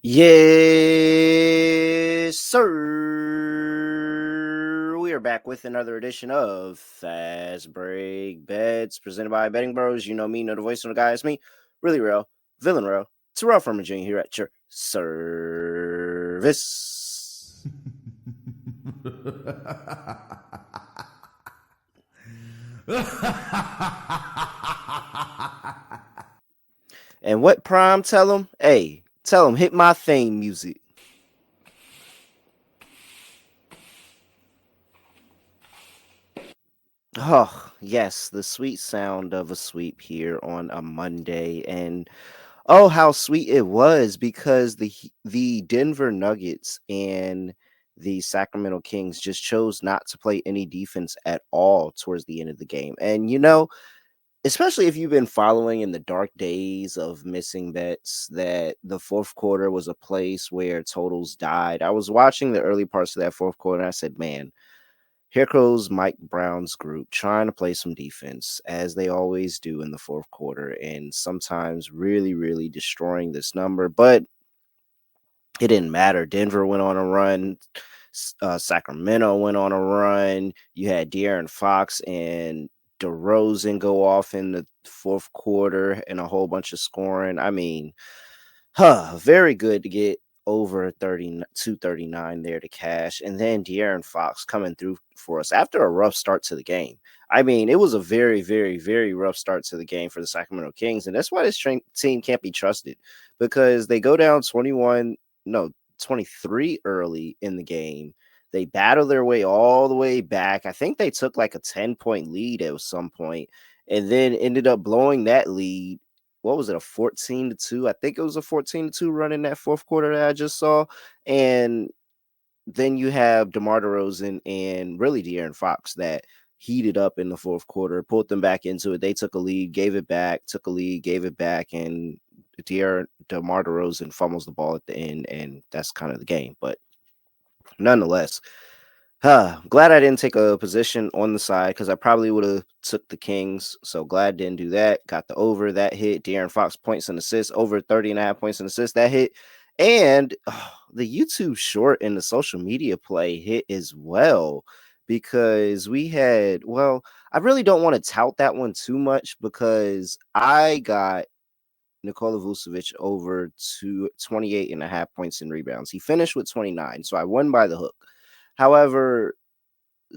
Yes, sir. We are back with another edition of Fast Break Bets presented by BettingPros. You know me, know the voice of the guy. It's me, really real, villain real. It's Terrell from Virginia here at your service. And what Prime tell him? Hey, tell him hit my theme music. Oh, yes, the sweet sound of a sweep here on a Monday. And oh, how sweet it was because the Denver Nuggets and the Sacramento Kings just chose not to play any defense at all towards the end of the game. And especially if you've been following in the dark days of missing bets, that the fourth quarter was a place where totals died. I was watching the early parts of that fourth quarter and I said, man, here goes Mike Brown's group trying to play some defense, as they always do in the fourth quarter, and sometimes really, really destroying this number. But it didn't matter. Denver went on a run. Sacramento went on a run. You had De'Aaron Fox and DeRozan go off in the fourth quarter and a whole bunch of scoring. I mean, very good to get over 239 there to cash. And then De'Aaron Fox coming through for us after a rough start to the game. I mean, it was a very, very, very rough start to the game for the Sacramento Kings. And that's why this team can't be trusted, because they go down 23 early in the game. They battle their way all the way back. I think they took like a 10-point lead at some point and then ended up blowing that lead. What was it, a 14-2? I think it was a 14-2 run in that fourth quarter that I just saw. And then you have DeMar DeRozan and really De'Aaron Fox that heated up in the fourth quarter, pulled them back into it. They took a lead, gave it back, took a lead, gave it back, and DeMar DeRozan fumbles the ball at the end, and that's kind of the game. But nonetheless, glad I didn't take a position on the side, because I probably would have took the Kings. So glad I didn't do that. Got the over, that hit. De'Aaron Fox points and assists, over 30.5 points and assists, that hit. And the YouTube short and the social media play hit as well, because we had, well, I really don't want to tout that one too much, because I got Nikola Vucevic over to 28.5 points and rebounds. He finished with 29, so I won by the hook. However,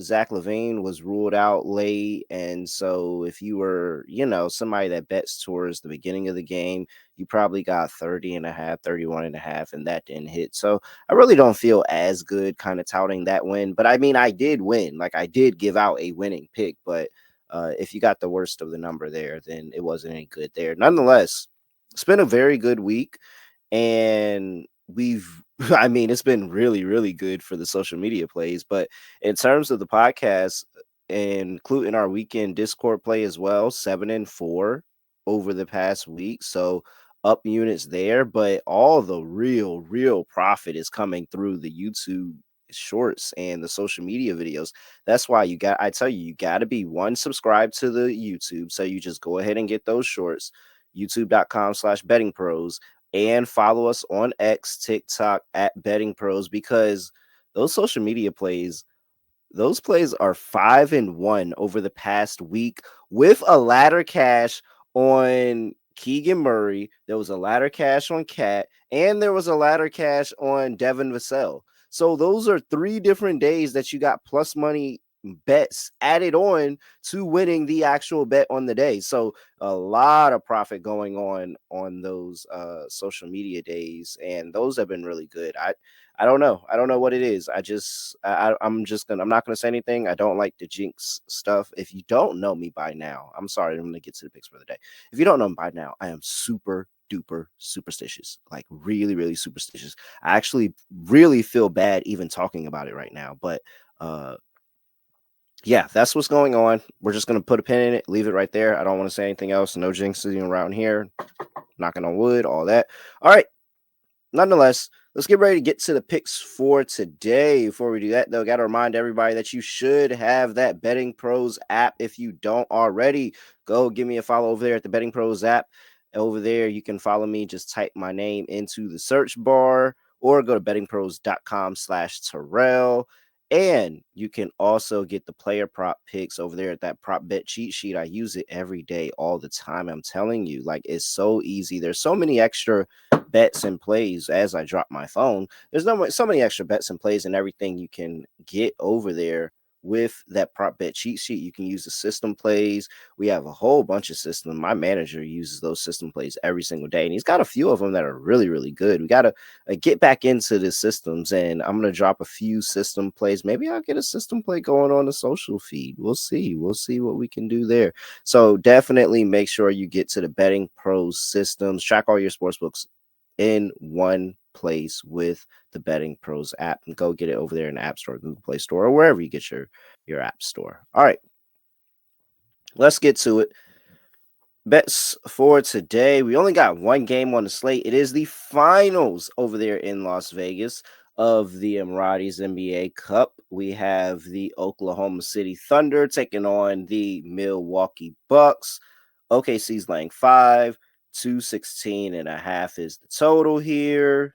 Zach LaVine was ruled out late. And so if you were, somebody that bets towards the beginning of the game, you probably got 30.5, 31.5, and that didn't hit. So I really don't feel as good kind of touting that win. But I mean, I did win. Like, I did give out a winning pick. But if you got the worst of the number there, then it wasn't any good there. Nonetheless, it's been a very good week. And I mean, it's been really, really good for the social media plays. But in terms of the podcast, including our weekend Discord play as well, 7-4 over the past week. So up units there, but all the real profit is coming through the YouTube shorts and the social media videos. That's why I tell you, you got to be subscribed to the YouTube. So you just go ahead and get those shorts, youtube.com/bettingpros, and follow us on X, TikTok at BettingPros, because those social media plays, those plays are 5-1 over the past week, with a ladder cash on Keegan Murray. There was a ladder cash on Cat, and there was a ladder cash on Devin Vassell. So those are 3 different days that you got plus money bets added on to winning the actual bet on the day. So a lot of profit going on those social media days, and those have been really good. I don't know. I don't know what it is. I'm not gonna say anything. I don't like the jinx stuff. If you don't know me by now, I'm sorry, I'm gonna get to the picks for the day. If you don't know me by now, I am super duper superstitious, like really, really superstitious. I actually really feel bad even talking about it right now. But yeah, that's what's going on. We're just gonna put a pin in it, leave it right there. I don't want to say anything else. No jinxing around here. Knocking on wood, all that. All right. Nonetheless, let's get ready to get to the picks for today. Before we do that, though, got to remind everybody that you should have that Betting Pros app. If you don't already, go give me a follow over there at the Betting Pros app. Over there, you can follow me. Just type my name into the search bar or go to bettingpros.com/Terrell. And you can also get the player prop picks over there at that prop bet cheat sheet. I use it every day, all the time. I'm telling you, like, it's so easy. There's so many extra bets and plays as I drop my phone. There's so many extra bets and plays and everything you can get over there with that prop bet cheat sheet. You can use the system plays. We have a whole bunch of systems. My manager uses those system plays every single day, and he's got a few of them that are really, really good. We got to get back into the systems, and I'm going to drop a few system plays. Maybe I'll get a system play going on the social feed. We'll see. We'll see what we can do there. So definitely make sure you get to the Betting Pros systems. Track all your sports books in one place with the Betting Pros app, and go get it over there in the App Store, Google Play Store, or wherever you get your app store. All right, let's get to it. Bets for today. We only got one game on the slate. It is the finals over there in Las Vegas of the Emiratis NBA Cup. We have the Oklahoma City Thunder taking on the Milwaukee Bucks. OKC's laying 5, 216.5 is the total here.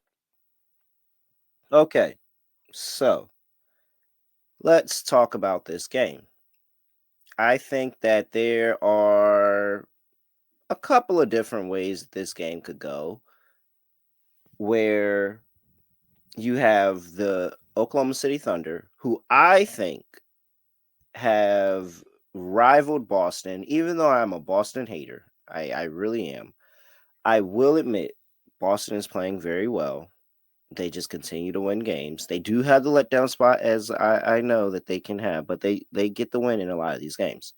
Okay, so let's talk about this game. I think that there are a couple of different ways that this game could go, where you have the Oklahoma City Thunder, who I think have rivaled Boston, even though I'm a Boston hater. I really am. I will admit Boston is playing very well. They just continue to win games. They do have the letdown spot, as I know that they can have, but they get the win in a lot of these games.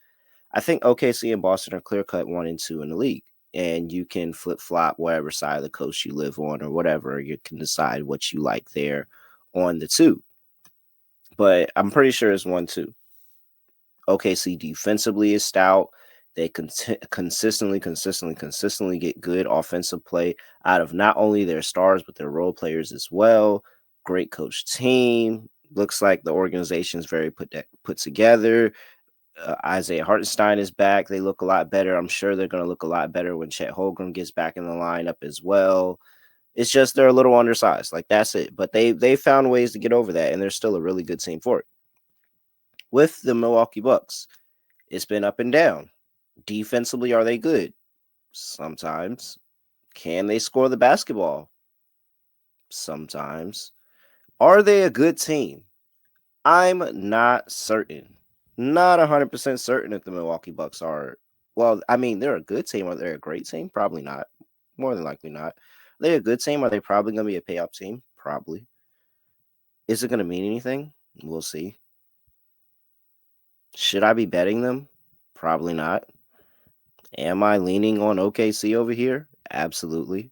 I think OKC and Boston are clear cut 1 and 2 in the league, and you can flip flop whatever side of the coast you live on or whatever. You can decide what you like there on the two. But I'm pretty sure it's 1-2. OKC defensively is stout. They consistently get good offensive play out of not only their stars, but their role players as well. Great coach team. Looks like the organization is very put together. Isaiah Hartenstein is back. They look a lot better. I'm sure they're going to look a lot better when Chet Holmgren gets back in the lineup as well. It's just they're a little undersized. Like, that's it. But they found ways to get over that, and they're still a really good team for it. With the Milwaukee Bucks, it's been up and down. Defensively, are they good? Sometimes. Can they score the basketball? Sometimes. Are they a good team? I'm not certain. Not 100% certain if the Milwaukee Bucks are. Well, I mean, they're a good team. Are they a great team? Probably not. More than likely not. Are they a good team? Are they probably going to be a payoff team? Probably. Is it going to mean anything? We'll see. Should I be betting them? Probably not. Am I leaning on OKC over here? Absolutely.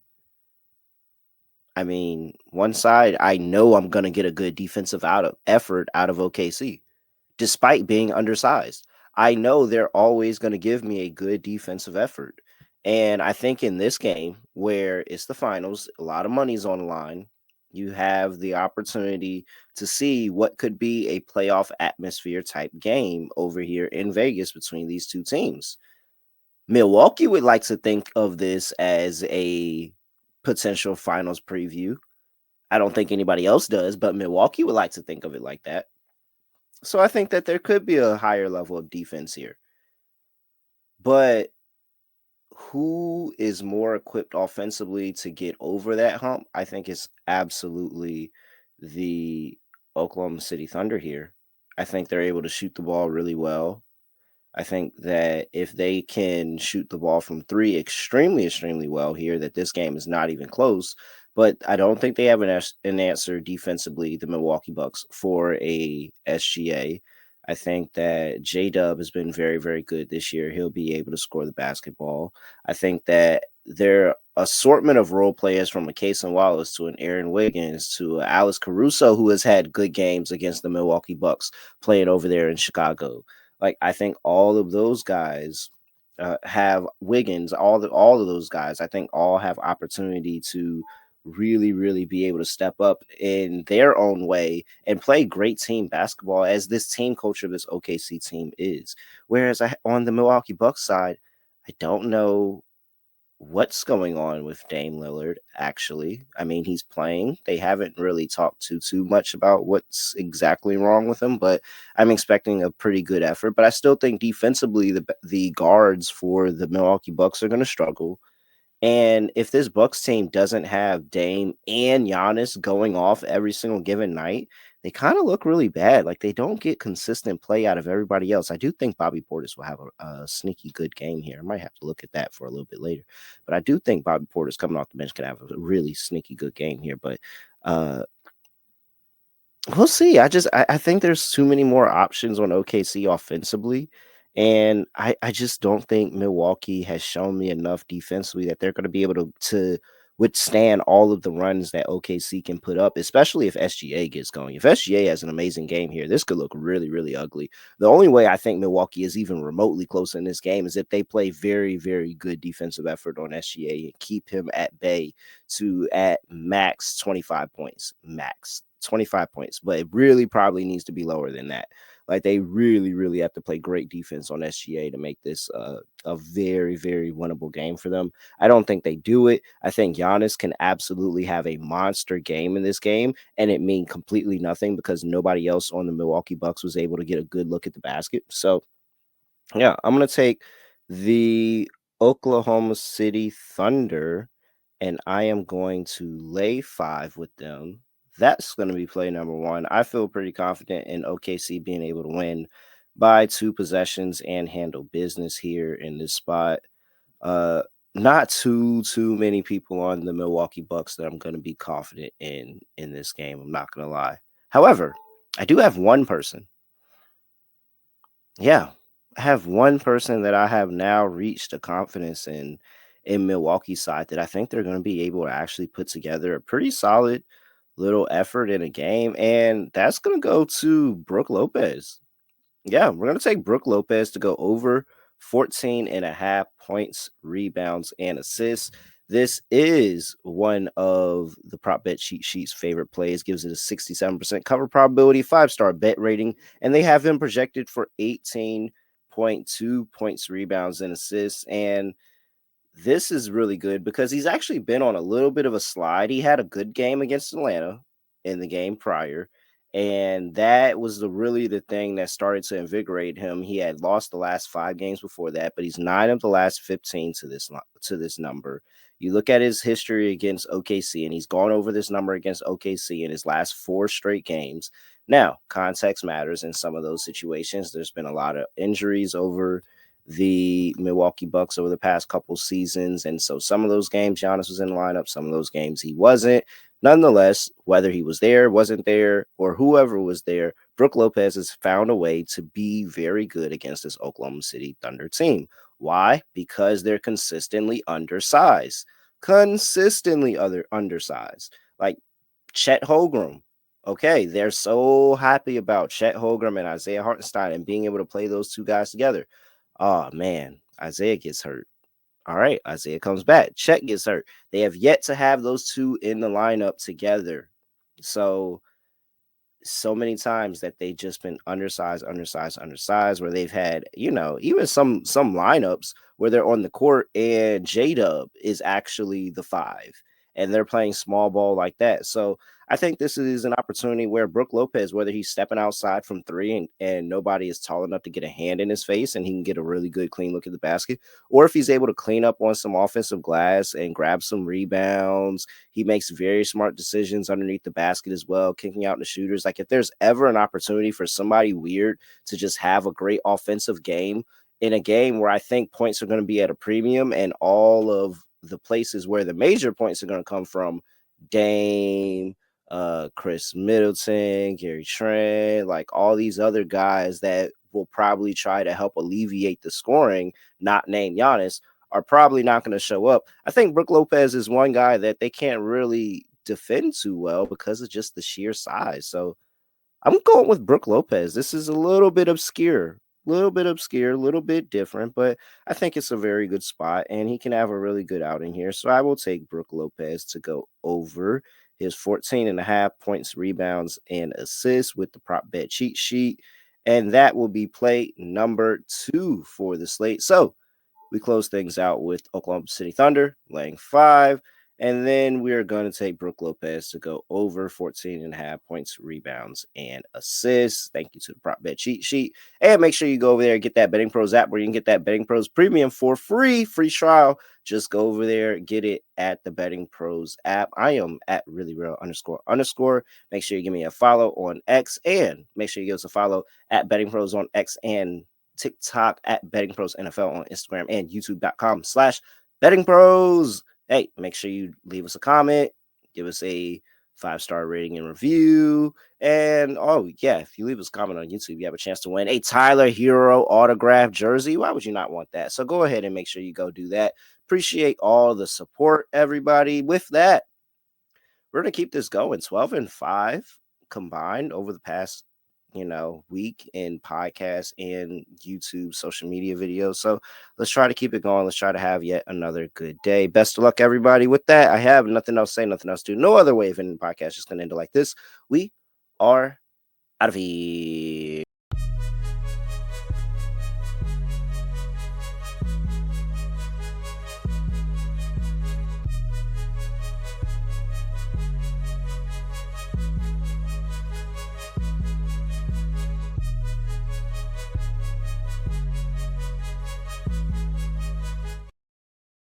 I mean, one side, I know I'm going to get a good defensive effort out of OKC, despite being undersized. I know they're always going to give me a good defensive effort. And I think in this game, where it's the finals, a lot of money's on the line, you have the opportunity to see what could be a playoff atmosphere type game over here in Vegas between these two teams. Milwaukee would like to think of this as a potential finals preview. I don't think anybody else does, but Milwaukee would like to think of it like that. So I think that there could be a higher level of defense here. But who is more equipped offensively to get over that hump? I think it's absolutely the Oklahoma City Thunder here. I think they're able to shoot the ball really well. I think that if they can shoot the ball from three extremely well here, that this game is not even close. But I don't think they have an answer defensively, the Milwaukee Bucks, for a SGA. I think that J-Dub has been very good this year. He'll be able to score the basketball. I think that their assortment of role players, from a Cason Wallace to an Aaron Wiggins to Alex Caruso, who has had good games against the Milwaukee Bucks playing over there in Chicago. Like, I think all of those guys have Wiggins, all of those guys, I think all have opportunity to really be able to step up in their own way and play great team basketball, as this team culture of this OKC team is. Whereas on the Milwaukee Bucks side, I don't know what's going on with Dame Lillard, actually. I mean, he's playing. They haven't really talked too much about what's exactly wrong with him, but I'm expecting a pretty good effort. But I still think defensively, the guards for the Milwaukee Bucks are going to struggle. And if this Bucks team doesn't have Dame and Giannis going off every single given night, they kind of look really bad. Like they don't get consistent play out of everybody else. I do think Bobby Portis will have a sneaky good game here. I might have to look at that for a little bit later, but I do think Bobby Portis coming off the bench can have a really sneaky good game here. But uh, we'll see. I think there's too many more options on OKC offensively. And I just don't think Milwaukee has shown me enough defensively that they're going to be able to withstand all of the runs that OKC can put up, especially if SGA gets going. If SGA has an amazing game here, this could look really, really ugly. The only way I think Milwaukee is even remotely close in this game is if they play very, very good defensive effort on SGA and keep him at bay to at max 25 points. Max 25 points, but it really probably needs to be lower than that. Like they really, really have to play great defense on SGA to make this a very, very winnable game for them. I don't think they do it. I think Giannis can absolutely have a monster game in this game, and it mean completely nothing because nobody else on the Milwaukee Bucks was able to get a good look at the basket. So yeah, I'm gonna take the Oklahoma City Thunder, and I am going to lay 5 with them. That's going to be play number 1. I feel pretty confident in OKC being able to win by 2 possessions and handle business here in this spot. Uh, Not too many people on the Milwaukee Bucks that I'm going to be confident in this game. I'm not going to lie. However, I do have one person. Yeah, I have one person that I have now reached a confidence in Milwaukee side that I think they're going to be able to actually put together a pretty solid little effort in a game, and that's going to go to Brooke Lopez. Yeah, we're going to take Brooke Lopez to go over 14 and a half points, rebounds, and assists. This is one of the prop bet cheat sheet's favorite plays, gives it a 67% cover probability, 5-star bet rating, and they have him projected for 18.2 points, rebounds, and assists. And this is really good because he's actually been on a little bit of a slide. He had a good game against Atlanta in the game prior, and that was really the thing that started to invigorate him. He had lost the last 5 games before that, but he's 9 of the last 15 to this number. You look at his history against OKC, and he's gone over this number against OKC in his last 4 straight games. Now, context matters in some of those situations. There's been a lot of injuries over the Milwaukee Bucks over the past couple seasons. And so some of those games, Giannis was in the lineup, some of those games he wasn't. Nonetheless, whether he was there, wasn't there, or whoever was there, Brooke Lopez has found a way to be very good against this Oklahoma City Thunder team. Why? Because they're consistently undersized. Consistently undersized. Like Chet Holmgren. Okay, they're so happy about Chet Holmgren and Isaiah Hartenstein and being able to play those two guys together. Oh man, Isaiah gets hurt. All right, Isaiah comes back. Chet gets hurt. They have yet to have those two in the lineup together. So many times that they just been undersized, where they've had, even some lineups where they're on the court and J-Dub is actually the 5 and they're playing small ball like that. So I think this is an opportunity where Brooke Lopez, whether he's stepping outside from 3 and nobody is tall enough to get a hand in his face and he can get a really good clean look at the basket, or if he's able to clean up on some offensive glass and grab some rebounds, he makes very smart decisions underneath the basket as well, kicking out the shooters. Like if there's ever an opportunity for somebody weird to just have a great offensive game in a game where I think points are going to be at a premium and all of the places where the major points are going to come from, Dame, Chris Middleton, Gary Trent, like all these other guys that will probably try to help alleviate the scoring, not name Giannis, are probably not going to show up. I think Brooke Lopez is one guy that they can't really defend too well because of just the sheer size. So I'm going with Brooke Lopez. This is a little bit different, but I think it's a very good spot and he can have a really good outing here. So I will take Brooke Lopez to go over his 14 and a half points, rebounds, and assists with the prop bet cheat sheet. And that will be play number 2 for the slate. So We close things out with Oklahoma City Thunder laying 5. And then we are going to take Brooke Lopez to go over 14.5 points, rebounds, and assists. Thank you to the prop bet cheat sheet. And make sure you go over there and get that Betting Pros app where you can get that Betting Pros premium for free trial. Just go over there, get it at the Betting Pros app. I am at really real __. Make sure you give me a follow on X and make sure you give us a follow at Betting Pros on X and TikTok at Betting Pros NFL on Instagram and youtube.com/Betting Pros. Hey, make sure you leave us a comment, give us a 5-star rating and review. And oh, yeah, if you leave us a comment on YouTube, you have a chance to win a Tyler Hero autograph jersey. Why would you not want that? So go ahead and make sure you go do that. Appreciate all the support, everybody. With that, we're going to keep this going 12-5 combined over the past week in podcasts and YouTube social media videos. So let's try to keep it going. Let's try to have yet another good day. Best of luck, everybody. With that, I have nothing else to say, nothing else to do. No other way of ending the podcast. Just going to end it like this. We are out of here.